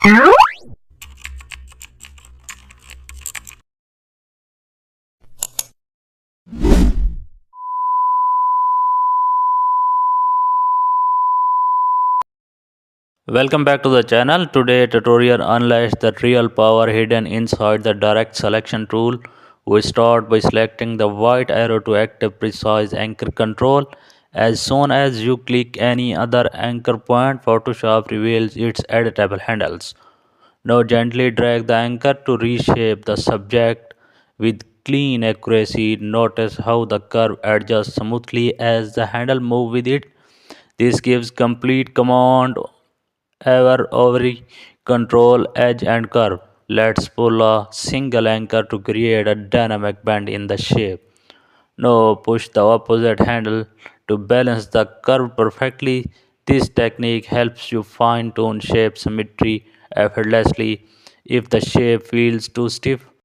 Welcome back to the channel. Today tutorial unleash the real power hidden inside the direct selection tool. We start by selecting the white arrow to active precise anchor control. As soon as you click any other anchor point, Photoshop reveals its editable handles. Now gently drag the anchor to reshape the subject with clean accuracy. Notice how the curve adjusts smoothly as the handle move with it. This gives complete command every control edge and curve. Let's pull a single anchor to create a dynamic bend in the shape. Now push the opposite handle to balance the curve perfectly. This technique helps you fine tune shape symmetry effortlessly. If the shape feels too stiff,